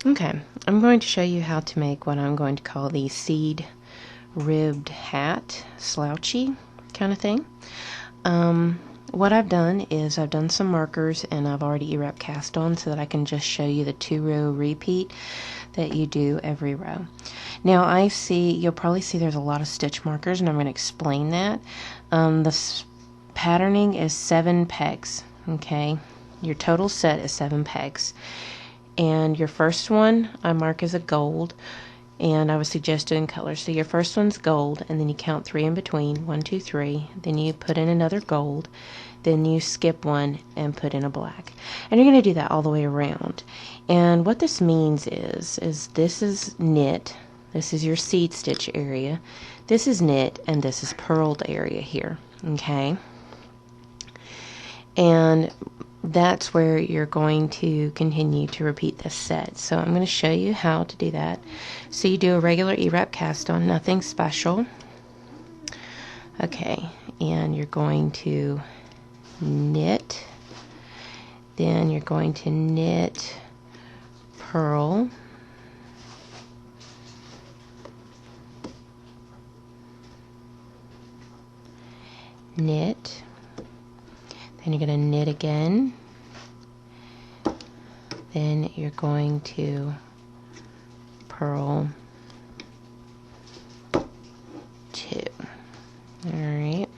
Okay, I'm going to show you how to make what I'm going to call the seed ribbed hat, slouchy kind of thing. What I've done is I've done some markers and I've already E-wrap cast on so that I can just show you the 2-row repeat that you do every row. Now you'll probably see there's a lot of stitch markers, and I'm going to explain that. The patterning is 7 pegs, okay? Your total set is 7 pegs. And your first one I mark as a gold, and I would suggest doing colors. So your first one's gold, and then you count 3 in between, 1, 2, 3. Then you put in another gold, then you skip one and put in a black. And you're going to do that all the way around. And what this means is this is knit, this is your seed stitch area, this is knit, and this is purled area here, okay? And that's where you're going to continue to repeat this set. So I'm going to show you how to do that. So you do a regular E-wrap cast on, nothing special. Okay, and you're going to knit, then you're going to knit, purl, knit, then you're going to knit again, then you're going to purl 2. Alright.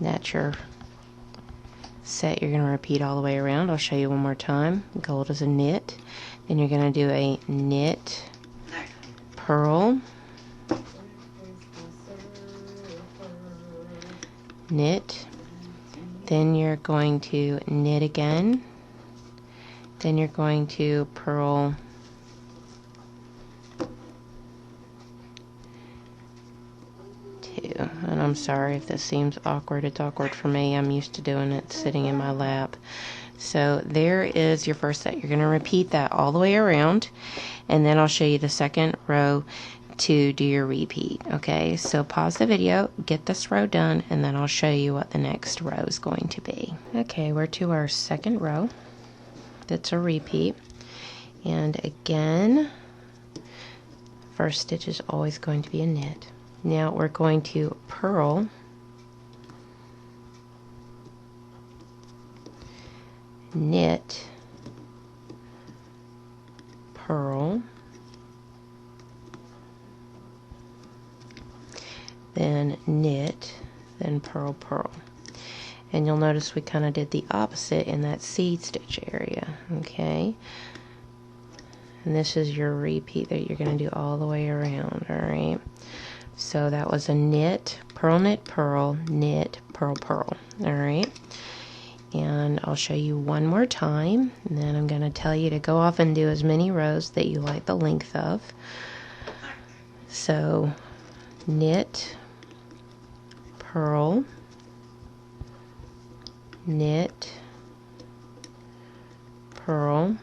That's your set you're going to repeat all the way around. I'll show you one more time. Gold is a knit, then you're going to do a knit, purl, knit, then you're going to knit again, then you're going to purl 2. And I'm sorry if this seems awkward. It's awkward for me. I'm used to doing it sitting in my lap. So there is your first set. You're going to repeat that all the way around, and then I'll show you the second row to do your repeat. Okay, so pause the video, get this row done, and then I'll show you what the next row is going to be. Okay, we're to our second row. That's a repeat. And again, first stitch is always going to be a knit. Now we're going to purl, knit, purl, then knit, then purl, purl. And you'll notice we kind of did the opposite in that seed stitch area, okay? And this is your repeat that you're going to do all the way around, alright? So that was a knit, knit, purl, purl, alright? And I'll show you one more time, and then I'm going to tell you to go off and do as many rows that you like the length of. So knit, purl, knit, purl,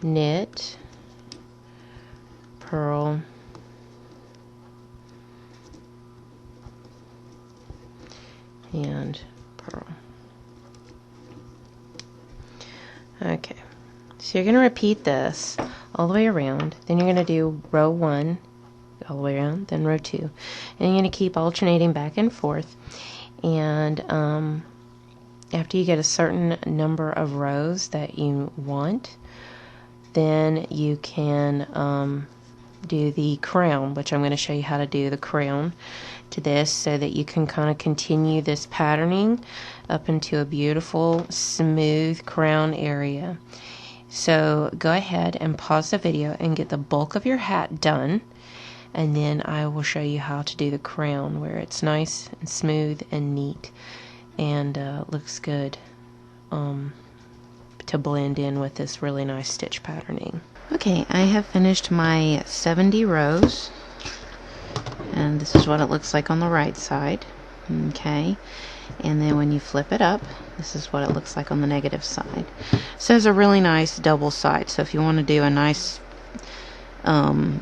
knit, purl, and purl. Okay, so you're going to repeat this all the way around. Then you're going to do row 1 all the way around, then row 2, and you're going to keep alternating back and forth. And after you get a certain number of rows that you want, then you can do the crown, which I'm going to show you how to do the crown to this, so that you can kind of continue this patterning up into a beautiful smooth crown area. So go ahead and pause the video and get the bulk of your hat done, and then I will show you how to do the crown, where it's nice and smooth and neat and looks good to blend in with this really nice stitch patterning. Okay, I have finished my 70 rows, and this is what it looks like on the right side. Okay, and then when you flip it up, this is what it looks like on the negative side. So it's a really nice double side, so if you want to do a nice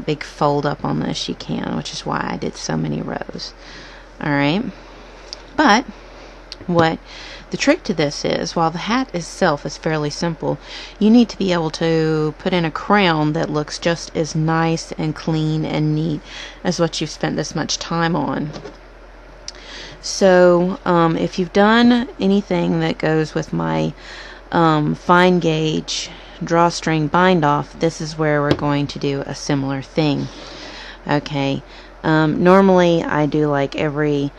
big fold up on this, you can, which is why I did so many rows. Alright, but What the trick to this is, while the hat itself is fairly simple, you need to be able to put in a crown that looks just as nice and clean and neat as what you've spent this much time on. So if you've done anything that goes with my fine gauge drawstring bind off, this is where we're going to do a similar thing. Okay, normally I do like every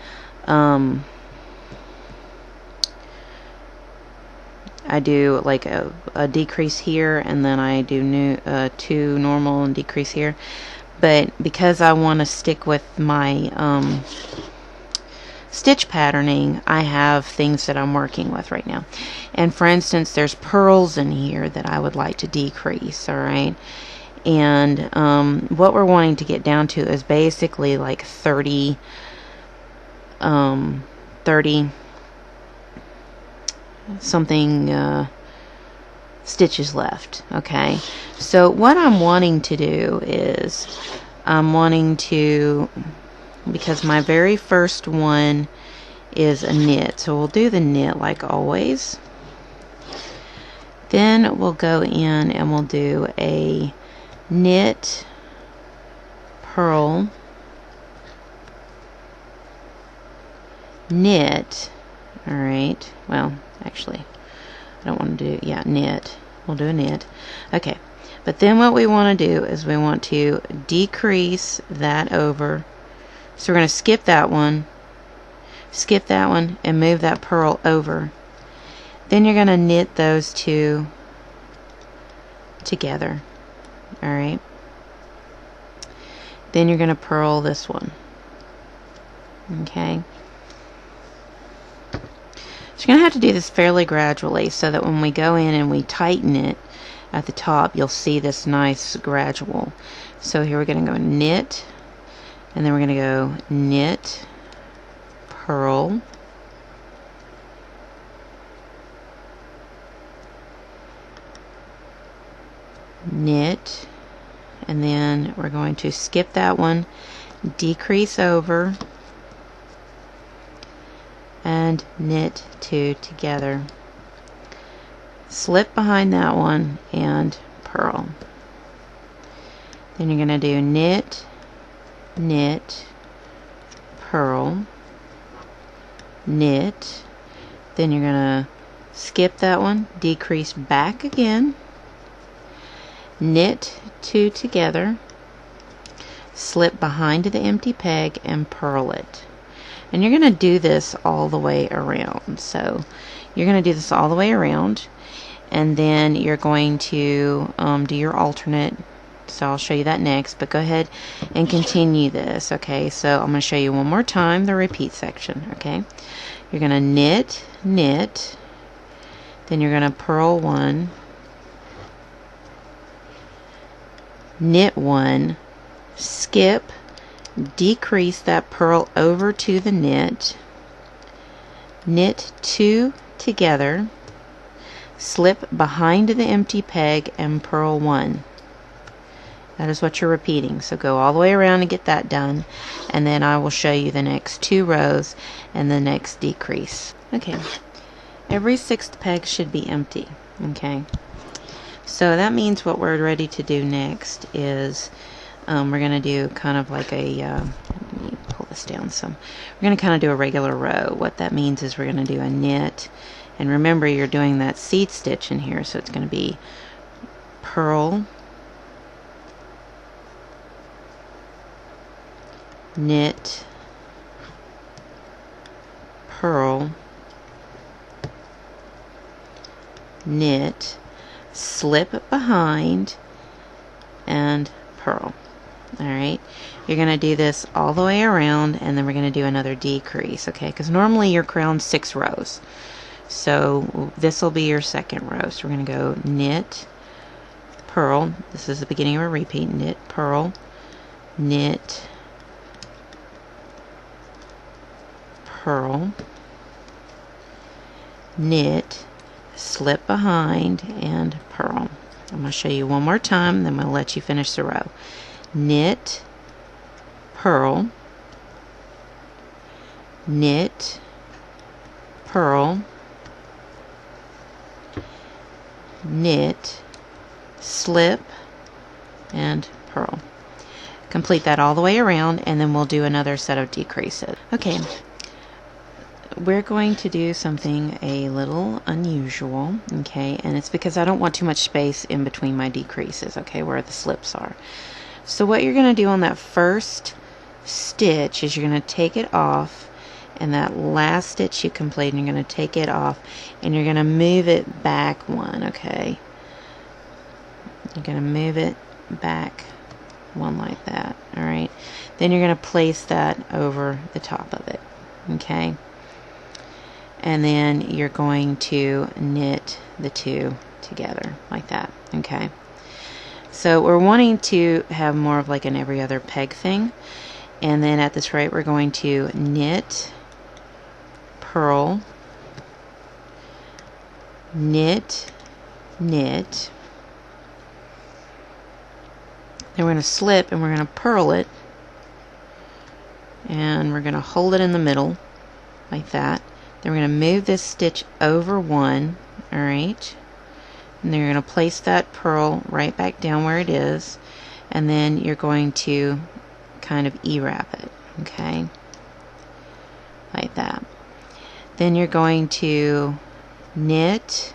I do like a decrease here, and then I do two normal and decrease here. But because I want to stick with my stitch patterning, I have things that I'm working with right now. And for instance, there's pearls in here that I would like to decrease, alright? And what we're wanting to get down to is basically like 30 something stitches left. Okay, so what I'm wanting to do is I'm wanting to, because my very first one is a knit, so we'll do the knit like always. Then we'll go in and we'll do a knit, purl, knit. Alright, well, actually, I don't want to do, yeah, knit. We'll do a knit. Okay, but then what we want to do is we want to decrease that over. So we're going to skip that one, and move that purl over. Then you're going to knit those two together. Alright. Then you're going to purl this one. Okay. So you're going to have to do this fairly gradually so that when we go in and we tighten it at the top, you'll see this nice gradual. So here we're going to go knit, and then we're going to go knit, purl, knit, and then we're going to skip that one, decrease over, and knit two together, slip behind that one, and purl. Then you're going to do knit, knit, purl, knit, then you're going to skip that one, decrease back again, knit two together, slip behind the empty peg, and purl it. And you're going to do this all the way around. So you're going to do this all the way around, and then you're going to do your alternate. So I'll show you that next, but go ahead and continue this. Okay, so I'm going to show you one more time the repeat section. Okay, you're going to knit, knit, then you're going to purl one, knit one, skip, decrease that purl over to the knit, knit two together, slip behind the empty peg, and purl one. That is what you're repeating. So go all the way around and get that done, and then I will show you the next two rows and the next decrease. Okay, every sixth peg should be empty. Okay, so that means what we're ready to do next is we're going to do kind of like a, let me pull this down some. We're going to kind of do a regular row. What that means is we're going to do a knit, and remember you're doing that seed stitch in here, so it's going to be purl, knit, purl, knit, slip behind, and purl. Alright, you're going to do this all the way around, and then we're going to do another decrease, okay, because normally your crown's 6 rows, so this will be your second row. So we're going to go knit, purl, this is the beginning of a repeat, knit, purl, knit, purl, knit, slip behind, and purl. I'm going to show you one more time, then we'll let you finish the row. Knit, purl, knit, purl, knit, slip, and purl. Complete that all the way around, and then we'll do another set of decreases. Okay, we're going to do something a little unusual, okay, and it's because I don't want too much space in between my decreases, okay, where the slips are. So what you're going to do on that first stitch is you're going to take it off, and that last stitch you complete, and you're going to take it off, and you're going to move it back one, okay? You're going to move it back one like that, alright? Then you're going to place that over the top of it, okay? And then you're going to knit the two together like that, okay? So we're wanting to have more of like an every other peg thing, and then at this rate we're going to knit, purl, knit, knit, then we're going to slip and we're going to purl it, and we're going to hold it in the middle like that. Then we're going to move this stitch over one, alright, and then you're going to place that purl right back down where it is, and then you're going to kind of E-wrap it, okay, like that. Then you're going to knit,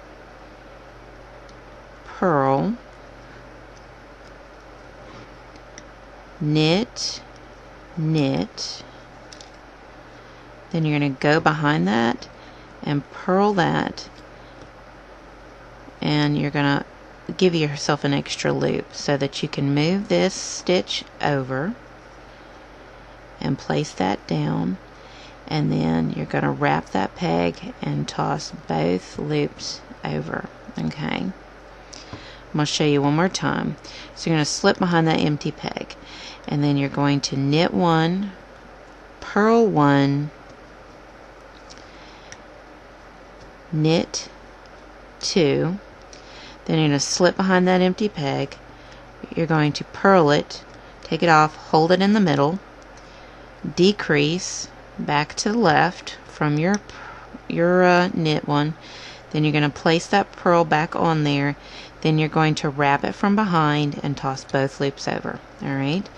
purl, knit, knit, then you're going to go behind that and purl that, and you're going to give yourself an extra loop so that you can move this stitch over and place that down, and then you're going to wrap that peg and toss both loops over, okay? I'm going to show you one more time. So you're going to slip behind that empty peg, and then you're going to knit one, purl one, knit two, then you're going to slip behind that empty peg, you're going to purl it, take it off, hold it in the middle, decrease back to the left from your knit one, then you're going to place that purl back on there, then you're going to wrap it from behind and toss both loops over, alright?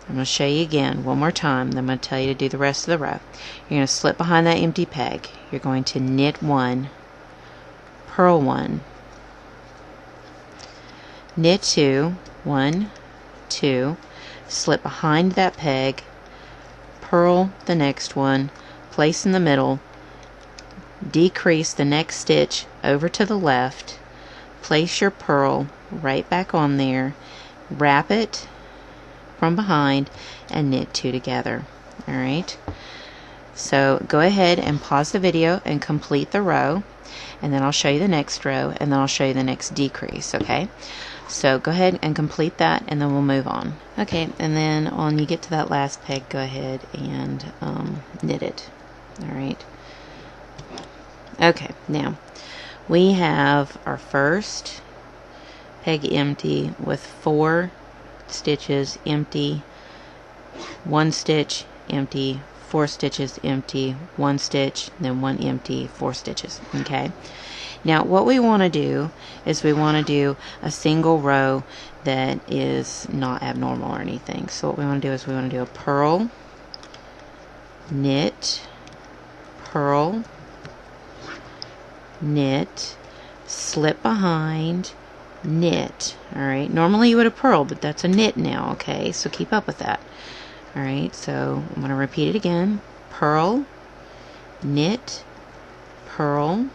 I'm going to show you again one more time, then I'm going to tell you to do the rest of the row. You're going to slip behind that empty peg, you're going to knit one, purl one, knit two, one, two, slip behind that peg, purl the next one, place in the middle, decrease the next stitch over to the left, place your purl right back on there, wrap it from behind, and knit two together. Alright, so go ahead and pause the video and complete the row, and then I'll show you the next row, and then I'll show you the next decrease, okay? So go ahead and complete that, and then we'll move on. Okay, and then when you get to that last peg, go ahead and knit it. Alright. Okay, now we have our first peg empty with 4 stitches empty, 1 stitch empty, 4 stitches empty, 1 stitch, then 1 empty, 4 stitches. Okay. Now what we want to do is we want to do a single row that is not abnormal or anything. So what we want to do is we want to do a purl, knit, purl, knit, slip behind, knit. Alright, normally you would have purled, but that's a knit now, okay? So keep up with that. Alright, so I'm going to repeat it again. Purl, knit, purl,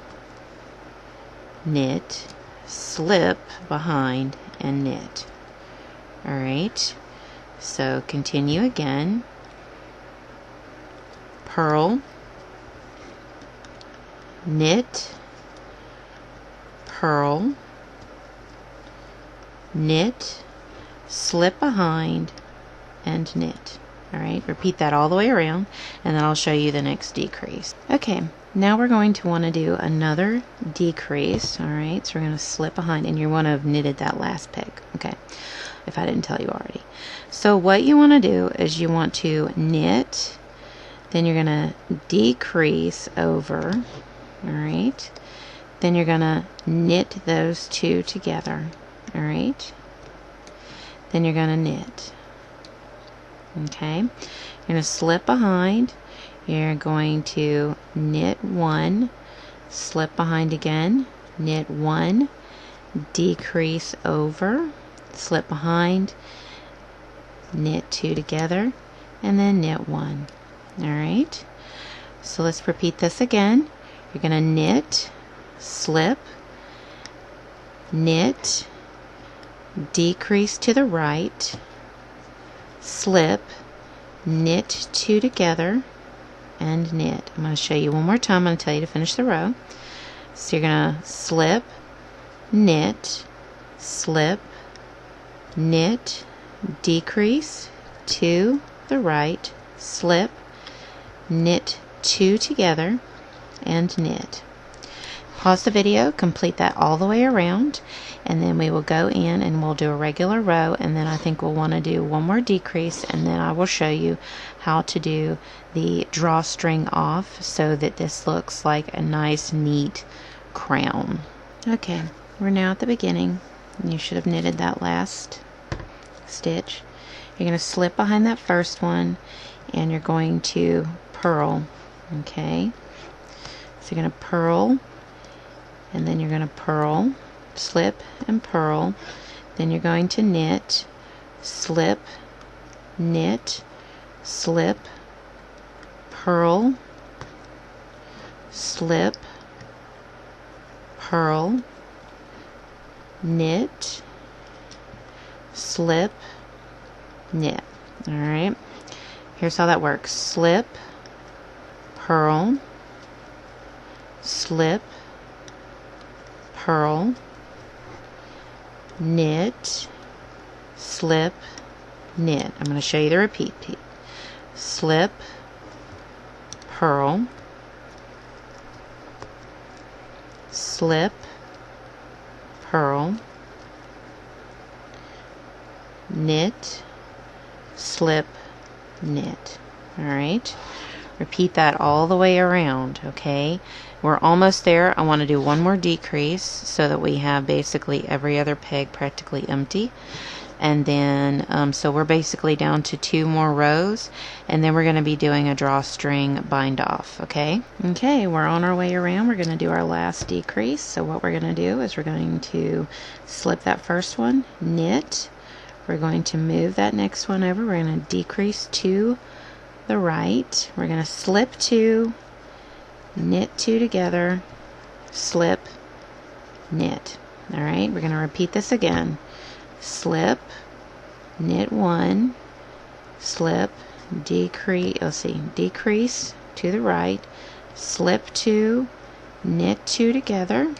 knit, slip behind, and knit. Alright, so continue again. Purl, knit, purl, knit, slip behind, and knit. Alright, repeat that all the way around, and then I'll show you the next decrease. Okay, now we're going to want to do another decrease. Alright, so we're going to slip behind, and you want to have knitted that last peg, okay, if I didn't tell you already. So what you want to do is you want to knit Then you're going to decrease over. All right. Then you're going to knit those two together. All right. Then you're going to knit. Okay. You're going to slip behind. You're going to knit one, slip behind again, knit one, decrease over, slip behind, knit two together, and then knit one. All right. So let's repeat this again. You're going to knit, slip, knit, decrease to the right, slip, knit two together, and knit. I'm going to show you one more time. I'm going to tell you to finish the row. So you're going to slip, knit, slip, knit, decrease to the right, slip, knit two together, and knit. Pause the video, complete that all the way around, and then we will go in and we'll do a regular row, and then I think we'll want to do one more decrease, and then I will show you how to do the drawstring off so that this looks like a nice neat crown. Okay, we're now at the beginning. You should have knitted that last stitch. You're going to slip behind that first one, and you're going to purl. Okay, so you're going to purl, and then you're going to purl, slip and purl, then you're going to knit, slip, knit, slip, purl, slip, purl, knit, slip, knit. All right, here's how that works. Slip, purl, slip, purl, knit, slip, knit. I'm going to show you the repeat. Slip, purl, slip, purl, knit, slip, knit. All right. Repeat that all the way around, okay? We're almost there. I want to do one more decrease so that we have basically every other peg practically empty. And then, so we're basically down to 2 more rows, and then we're going to be doing a drawstring bind off, okay? Okay, we're on our way around. We're going to do our last decrease. So what we're going to do is we're going to slip that first one, knit. We're going to move that next one over. We're going to decrease to the right. We're going to slip 2, knit 2 together, slip, knit. All right, we're going to repeat this again. Slip, knit 1, slip, decrease, decrease to the right, slip 2, knit 2 together,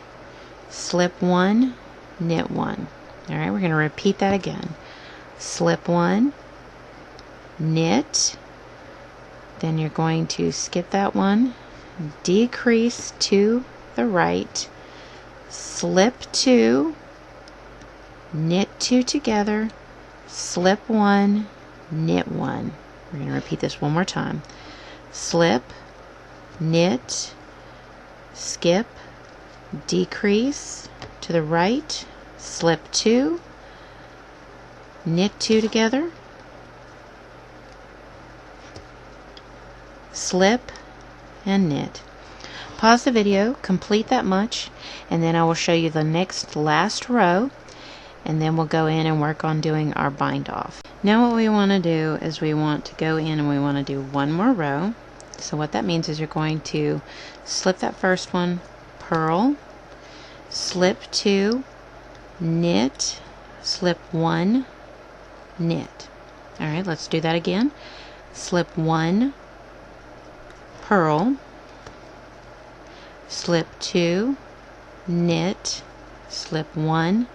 slip 1, knit 1. All right, we're going to repeat that again. Slip 1, knit, then you're going to skip that one, decrease to the right, slip 2, knit 2 together, slip 1, knit 1. We're going to repeat this one more time. Slip, knit, skip, decrease to the right, slip 2, knit 2 together, slip, and knit. Pause the video, complete that much, and then I will show you the last row, and then we'll go in and work on doing our bind off. Now what we want to do is we want to go in and we want to do one more row. So what that means is you're going to slip that first one, purl, slip 2, knit, slip 1, knit. All right, let's do that again. Slip 1, purl, slip 2, knit, slip 1,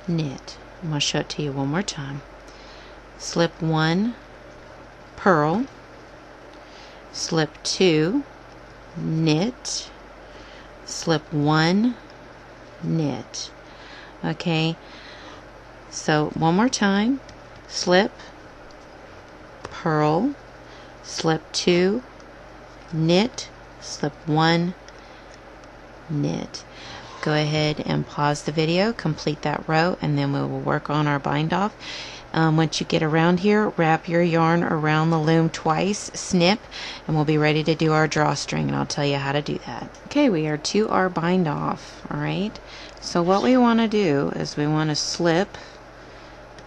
knit. I'm going to show it to you one more time. Slip 1, purl, slip 2, knit, slip 1, knit. Okay, so one more time. Slip, purl, slip 2, knit, slip 1, knit. Go ahead and pause the video, complete that row, and then we will work on our bind off. Once you get around here, wrap your yarn around the loom twice, snip, and we'll be ready to do our drawstring, and I'll tell you how to do that. Okay, we are to our bind off. Alright, so what we want to do is we want to slip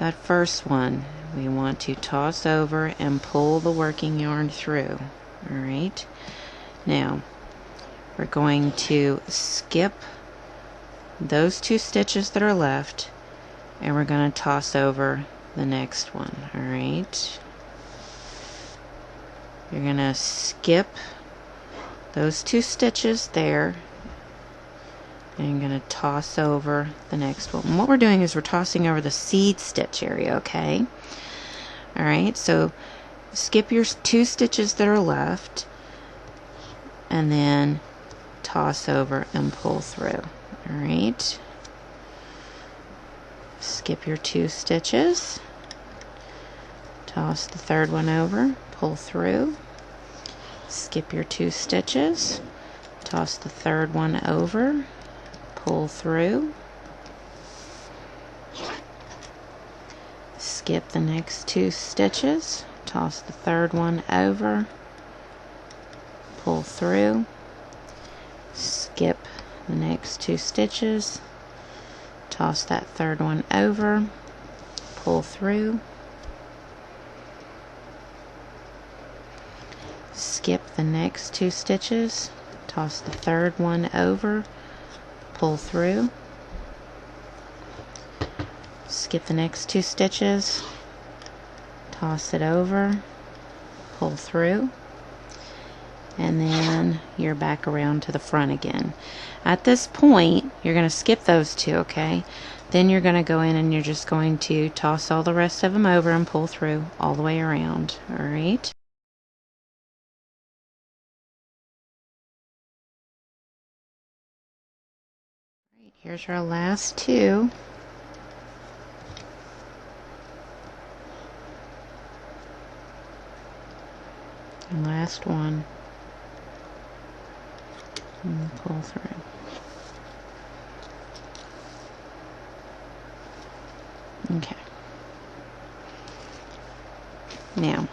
that first one. We want to toss over and pull the working yarn through. Alright, now we're going to skip those 2 stitches that are left, and we're going to toss over the next one. Alright, you're going to skip those 2 stitches there, and you're going to toss over the next one. And what we're doing is we're tossing over the seed stitch area, okay? Alright, so skip your 2 stitches that are left, and then toss over and pull through. Alright, skip your 2 stitches, toss the 3rd one over, pull through, skip your 2 stitches, toss the 3rd one over, pull through, skip the next 2 stitches, toss the 3rd one over, pull through, skip the next 2 stitches, toss that 3rd one over, pull through, skip the next 2 stitches, toss the 3rd one over, pull through, skip the next 2 stitches, toss it over, pull through, and then you're back around to the front again. At this point, you're going to skip those 2, okay? Then you're going to go in and you're just going to toss all the rest of them over and pull through all the way around. Alright? Here's our last 2. And last one. And pull through. Okay. Now,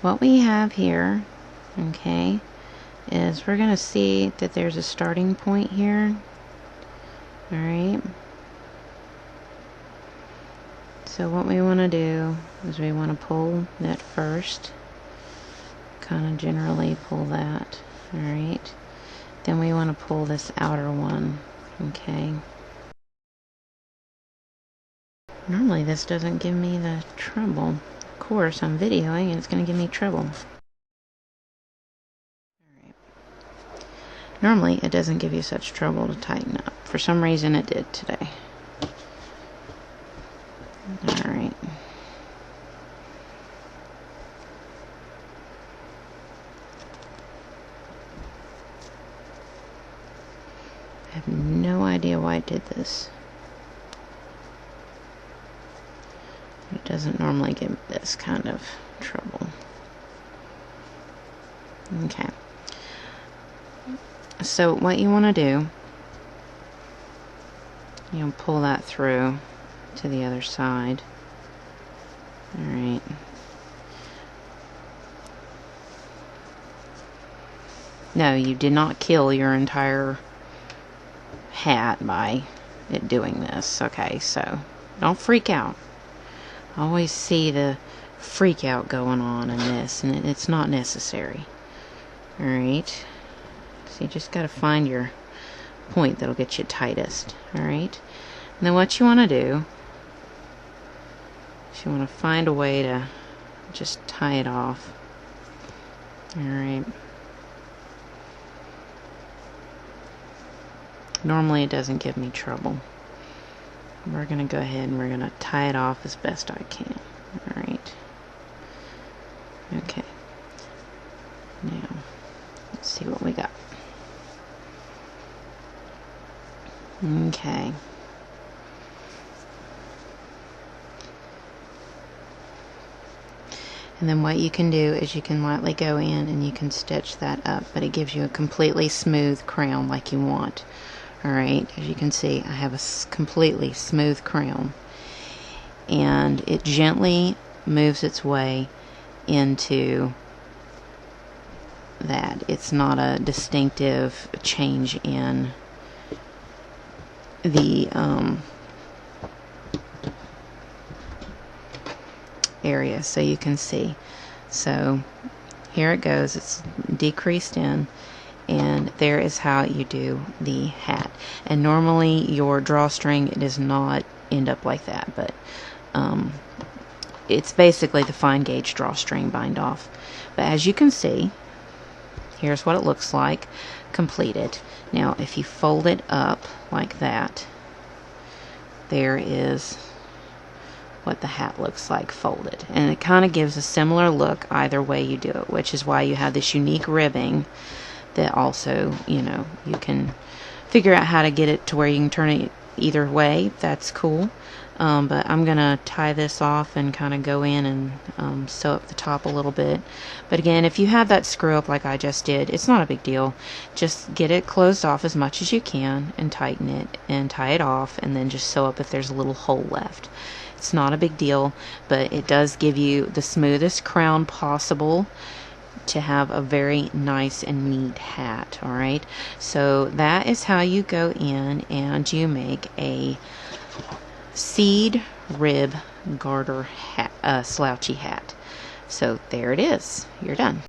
what we have here, okay, is we're going to see that there's a starting point here. Alright. So what we want to do is we want to pull that first. Kind of generally pull that. Alright. Then we want to pull this outer one. Okay. Normally this doesn't give me the trouble. Of course, I'm videoing and it's going to give me trouble. Alright. Normally it doesn't give you such trouble to tighten up. For some reason it did today. Alright. I have no idea why it did this. It doesn't normally give this kind of trouble. Okay. So what you want to do, you'll pull that through to the other side. Alright. No, you did not kill your entire hat by it doing this. Okay, so don't freak out. I always see the freak out going on in this, and it's not necessary. Alright. So you just got to find your point that'll get you tightest. Alright. And then what you want to do is you want to find a way to just tie it off. Alright. Normally it doesn't give me trouble. We're going to go ahead and we're going to tie it off as best I can. Alright. Okay. Now, let's see what we got. Okay. And then what you can do is you can lightly go in and you can stitch that up, but it gives you a completely smooth crown like you want. Alright, as you can see, I have a completely smooth crown. And it gently moves its way into that. It's not a distinctive change in the area, so you can see. So here it goes, it's decreased in, and there is how you do the hat. And normally your drawstring does not end up like that, but it's basically the fine gauge drawstring bind off. But as you can see, here's what it looks like completed. Now if you fold it up like that, there is what the hat looks like folded, and it kind of gives a similar look either way you do it, which is why you have this unique ribbing that also, you know, you can figure out how to get it to where you can turn it either way. That's cool. But I'm gonna tie this off and kind of go in and sew up the top a little bit. But again, if you have that screw up like I just did, it's not a big deal. Just get it closed off as much as you can and tighten it and tie it off, and then just sew up if there's a little hole left. It's not a big deal, but it does give you the smoothest crown possible to have a very nice and neat hat. Alright, so that is how you go in and you make a seed rib garter hat, slouchy hat. So there it is, you're done.